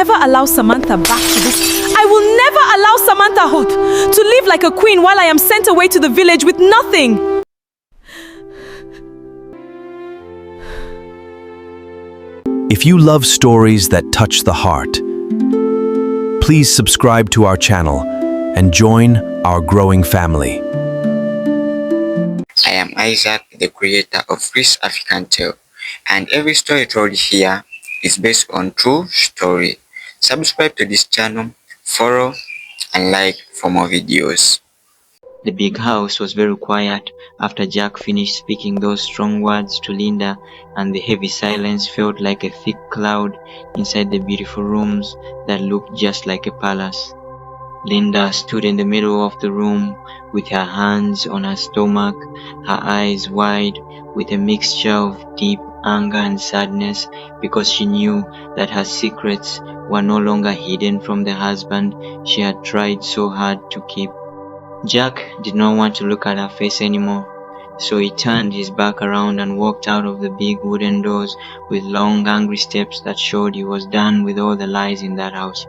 never allow Samantha back to this. I will never allow Samanthahood to live like a queen while I am sent away to the village with nothing. If you love stories that touch the heart, please subscribe to our channel and join our growing family. I am Isaac, the creator of this African tale, and every story told here is based on true story. Subscribe to this channel, follow and like for more videos. The big house was very quiet after Jack finished speaking those strong words to Linda, and the heavy silence felt like a thick cloud inside the beautiful rooms that looked just like a palace. Linda stood in the middle of the room with her hands on her stomach, her eyes wide with a mixture of deep anger and sadness, because she knew that her secrets were no longer hidden from the husband she had tried so hard to keep. Jack did not want to look at her face anymore, so he turned his back around and walked out of the big wooden doors with long angry steps that showed he was done with all the lies in that house.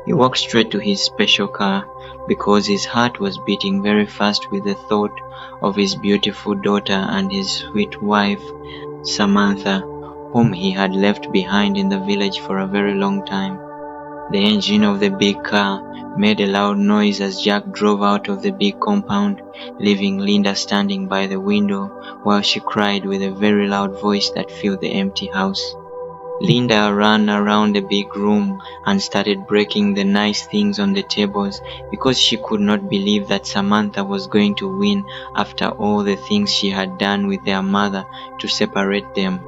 He walked straight to his special car because his heart was beating very fast with the thought of his beautiful daughter and his sweet wife, Samantha, whom he had left behind in the village for a very long time. The engine of the big car made a loud noise as Jack drove out of the big compound, leaving Linda standing by the window while she cried with a very loud voice that filled the empty house. Linda ran around the big room and started breaking the nice things on the tables because she could not believe that Samantha was going to win after all the things she had done with their mother to separate them.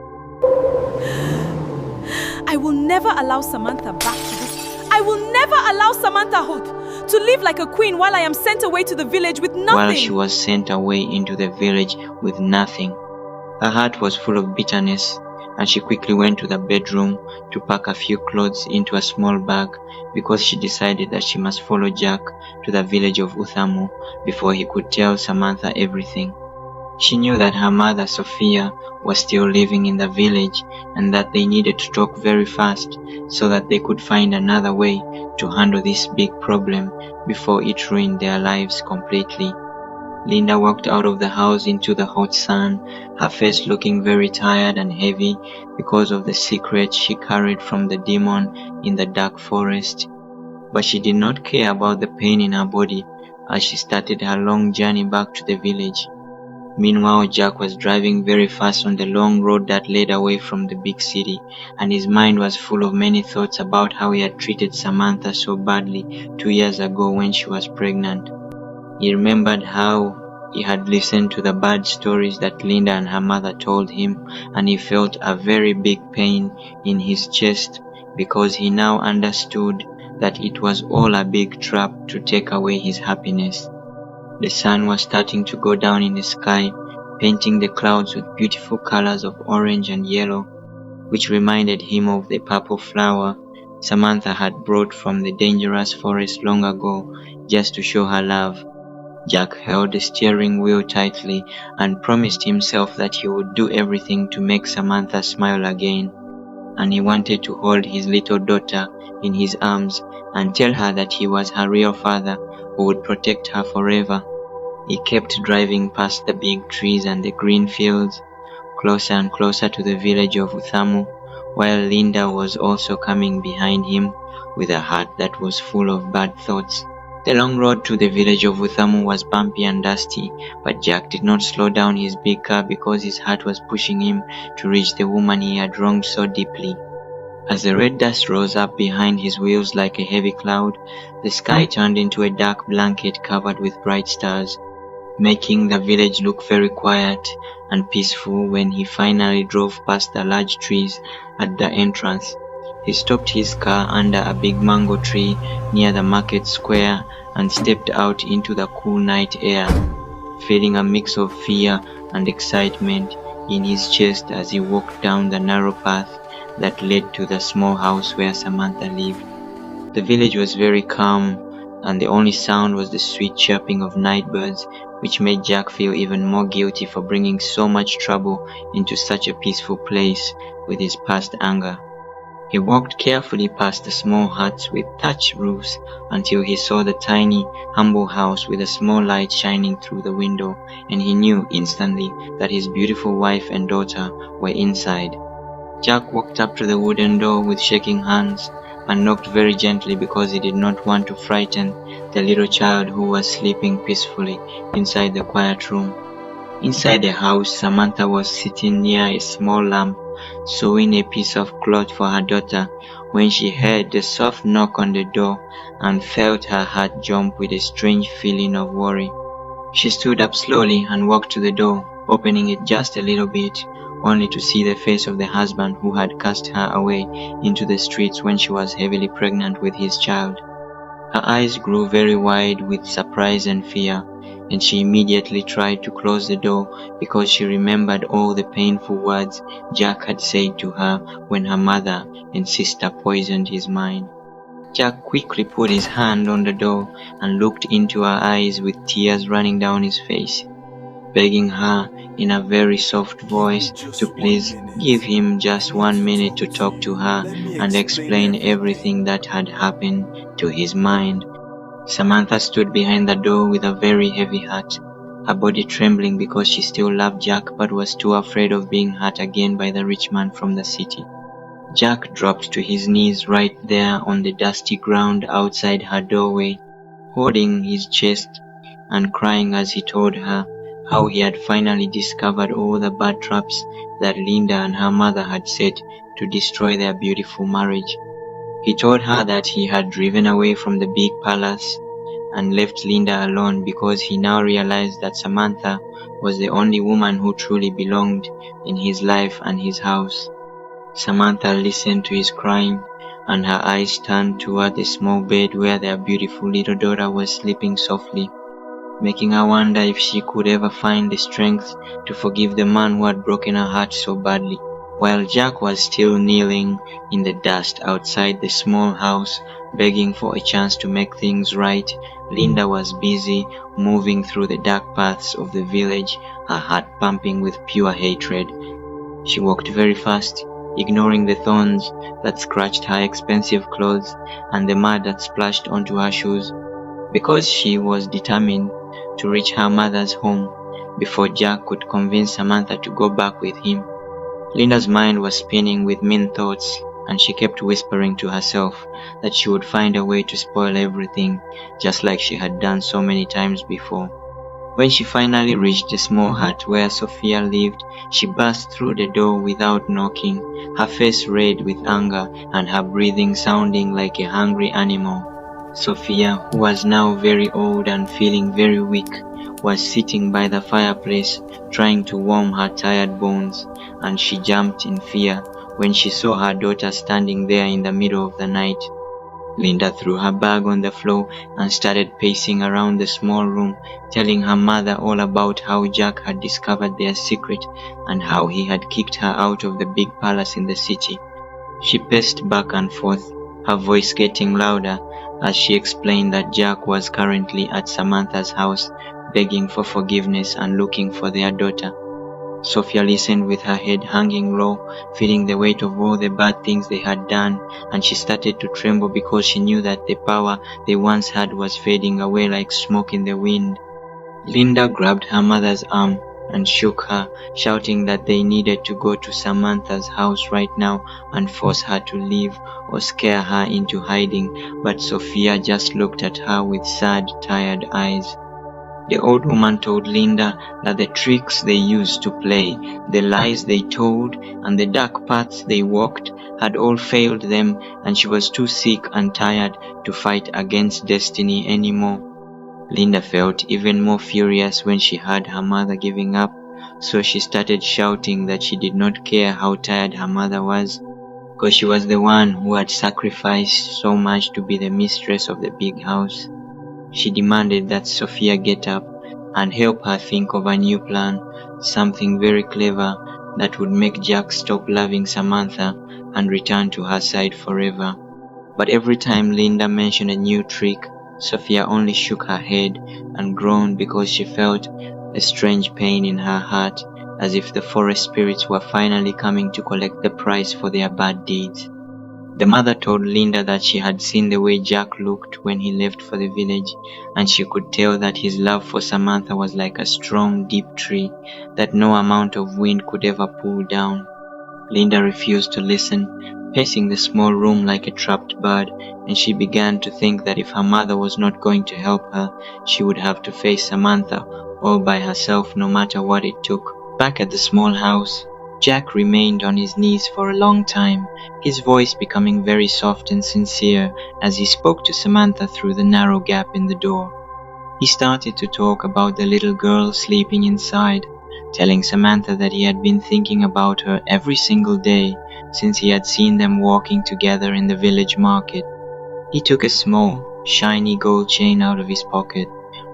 I will never allow Samantha back to this. I will never allow Samanthahood to live like a queen while I am sent away to the village with nothing. While she was sent away into the village with nothing, her heart was full of bitterness, and she quickly went to the bedroom to pack a few clothes into a small bag because she decided that she must follow Jack to the village of Uthamu before he could tell Samantha everything. She knew that her mother, Sophia, was still living in the village and that they needed to talk very fast so that they could find another way to handle this big problem before it ruined their lives completely. Linda walked out of the house into the hot sun, her face looking very tired and heavy because of the secret she carried from the demon in the dark forest. But she did not care about the pain in her body as she started her long journey back to the village. Meanwhile, Jack was driving very fast on the long road that led away from the big city, and his mind was full of many thoughts about how he had treated Samantha so badly 2 years ago when she was pregnant. He remembered how he had listened to the bad stories that Linda and her mother told him, and he felt a very big pain in his chest because he now understood that it was all a big trap to take away his happiness. The sun was starting to go down in the sky, painting the clouds with beautiful colors of orange and yellow, which reminded him of the purple flower Samantha had brought from the dangerous forest long ago just to show her love. Jack held the steering wheel tightly and promised himself that he would do everything to make Samantha smile again, and he wanted to hold his little daughter in his arms and tell her that he was her real father who would protect her forever. He kept driving past the big trees and the green fields, closer and closer to the village of Uthamu, while Linda was also coming behind him with a heart that was full of bad thoughts. The long road to the village of Uthamu was bumpy and dusty, but Jack did not slow down his big car because his heart was pushing him to reach the woman he had wronged so deeply. As the red dust rose up behind his wheels like a heavy cloud, the sky turned into a dark blanket covered with bright stars, making the village look very quiet and peaceful. When he finally drove past the large trees at the entrance, he stopped his car under a big mango tree near the market square and stepped out into the cool night air, feeling a mix of fear and excitement in his chest as he walked down the narrow path that led to the small house where Samantha lived. The village was very calm, and the only sound was the sweet chirping of night birds, which made Jack feel even more guilty for bringing so much trouble into such a peaceful place with his past anger. He walked carefully past the small huts with thatched roofs until he saw the tiny, humble house with a small light shining through the window, and he knew instantly that his beautiful wife and daughter were inside. Jack walked up to the wooden door with shaking hands and knocked very gently because he did not want to frighten the little child who was sleeping peacefully inside the quiet room. Inside the house, Samantha was sitting near a small lamp, sewing a piece of cloth for her daughter, when she heard the soft knock on the door and felt her heart jump with a strange feeling of worry. She stood up slowly and walked to the door, opening it just a little bit, only to see the face of the husband who had cast her away into the streets when she was heavily pregnant with his child. Her eyes grew very wide with surprise and fear, and she immediately tried to close the door because she remembered all the painful words Jack had said to her when her mother and sister poisoned his mind. Jack quickly put his hand on the door and looked into her eyes with tears running down his face, begging her in a very soft voice to please give him just 1 minute to talk to her and explain everything that had happened to his mind. Samantha stood behind the door with a very heavy heart, her body trembling because she still loved Jack but was too afraid of being hurt again by the rich man from the city. Jack dropped to his knees right there on the dusty ground outside her doorway, holding his chest and crying as he told her how he had finally discovered all the bad traps that Linda and her mother had set to destroy their beautiful marriage. He told her that he had driven away from the big palace and left Linda alone because he now realized that Samantha was the only woman who truly belonged in his life and his house. Samantha listened to his crying, and her eyes turned toward the small bed where their beautiful little daughter was sleeping softly, making her wonder if she could ever find the strength to forgive the man who had broken her heart so badly. While Jack was still kneeling in the dust outside the small house, begging for a chance to make things right, Linda was busy moving through the dark paths of the village, her heart pumping with pure hatred. She walked very fast, ignoring the thorns that scratched her expensive clothes and the mud that splashed onto her shoes, because she was determined to reach her mother's home before Jack could convince Samantha to go back with him. Linda's mind was spinning with mean thoughts, and she kept whispering to herself that she would find a way to spoil everything, just like she had done so many times before. When she finally reached the small hut where Sophia lived, she burst through the door without knocking, her face red with anger and her breathing sounding like a hungry animal. Sophia, who was now very old and feeling very weak, was sitting by the fireplace trying to warm her tired bones, and she jumped in fear when she saw her daughter standing there in the middle of the night. Linda threw her bag on the floor and started pacing around the small room, telling her mother all about how Jack had discovered their secret and how he had kicked her out of the big palace in the city. She paced back and forth, her voice getting louder as she explained that Jack was currently at Samantha's house, begging for forgiveness and looking for their daughter. Sophia listened with her head hanging low, feeling the weight of all the bad things they had done, and she started to tremble because she knew that the power they once had was fading away like smoke in the wind. Linda grabbed her mother's arm and shook her, shouting that they needed to go to Samantha's house right now and force her to leave or scare her into hiding, but Sophia just looked at her with sad, tired eyes. The old woman told Linda that the tricks they used to play, the lies they told, and the dark paths they walked had all failed them, and she was too sick and tired to fight against destiny anymore. Linda felt even more furious when she heard her mother giving up, so she started shouting that she did not care how tired her mother was, because she was the one who had sacrificed so much to be the mistress of the big house. She demanded that Sophia get up and help her think of a new plan, something very clever that would make Jack stop loving Samantha and return to her side forever. But every time Linda mentioned a new trick, Sophia only shook her head and groaned because she felt a strange pain in her heart, as if the forest spirits were finally coming to collect the price for their bad deeds. The mother told Linda that she had seen the way Jack looked when he left for the village, and she could tell that his love for Samantha was like a strong, deep tree that no amount of wind could ever pull down. Linda refused to listen, pacing the small room like a trapped bird, and she began to think that if her mother was not going to help her, she would have to face Samantha all by herself no matter what it took. Back at the small house, Jack remained on his knees for a long time, his voice becoming very soft and sincere as he spoke to Samantha through the narrow gap in the door. He started to talk about the little girl sleeping inside, telling Samantha that he had been thinking about her every single day since he had seen them walking together in the village market. He took a small, shiny gold chain out of his pocket,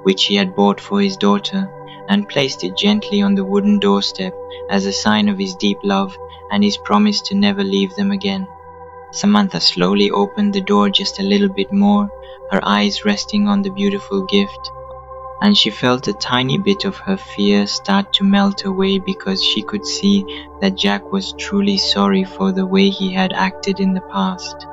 which he had bought for his daughter, and placed it gently on the wooden doorstep as a sign of his deep love and his promise to never leave them again. Samantha slowly opened the door just a little bit more, her eyes resting on the beautiful gift, and she felt a tiny bit of her fear start to melt away because she could see that Jack was truly sorry for the way he had acted in the past.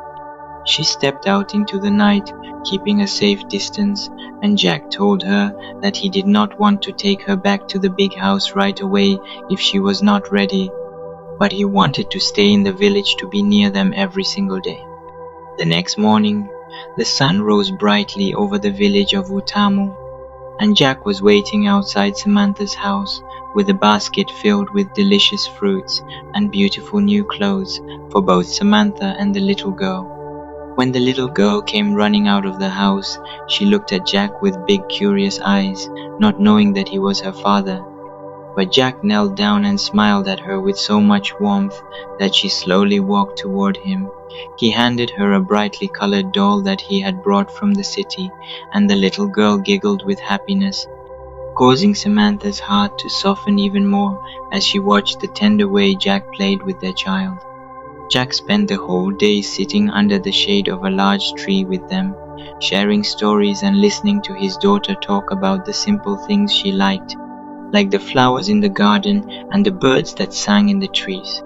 She stepped out into the night, keeping a safe distance, and Jack told her that he did not want to take her back to the big house right away if she was not ready, but he wanted to stay in the village to be near them every single day. The next morning, the sun rose brightly over the village of Utamu, and Jack was waiting outside Samantha's house with a basket filled with delicious fruits and beautiful new clothes for both Samantha and the little girl. When the little girl came running out of the house, she looked at Jack with big curious eyes, not knowing that he was her father. But Jack knelt down and smiled at her with so much warmth that she slowly walked toward him. He handed her a brightly colored doll that he had brought from the city, and the little girl giggled with happiness, causing Samantha's heart to soften even more as she watched the tender way Jack played with their child. Jack spent the whole day sitting under the shade of a large tree with them, sharing stories and listening to his daughter talk about the simple things she liked, like the flowers in the garden and the birds that sang in the trees.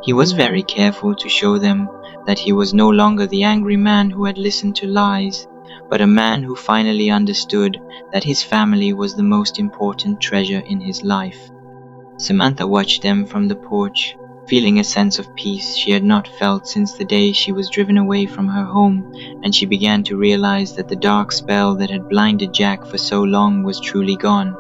He was very careful to show them that he was no longer the angry man who had listened to lies, but a man who finally understood that his family was the most important treasure in his life. Samantha watched them from the porch, feeling a sense of peace she had not felt since the day she was driven away from her home, and she began to realize that the dark spell that had blinded Jack for so long was truly gone.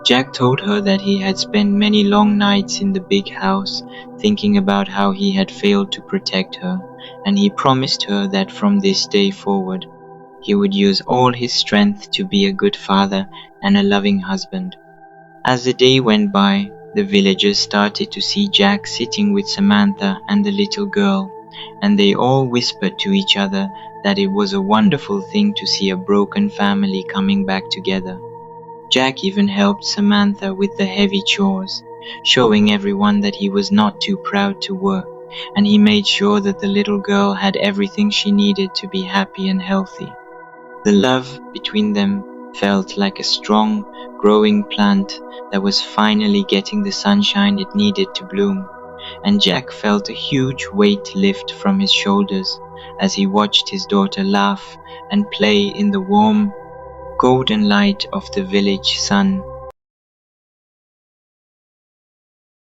Jack told her that he had spent many long nights in the big house thinking about how he had failed to protect her, and he promised her that from this day forward, he would use all his strength to be a good father and a loving husband. As the day went by, the villagers started to see Jack sitting with Samantha and the little girl, and they all whispered to each other that it was a wonderful thing to see a broken family coming back together. Jack even helped Samantha with the heavy chores, showing everyone that he was not too proud to work, and he made sure that the little girl had everything she needed to be happy and healthy. The love between them felt like a strong, growing plant that was finally getting the sunshine it needed to bloom, and Jack felt a huge weight lift from his shoulders as he watched his daughter laugh and play in the warm, golden light of the village sun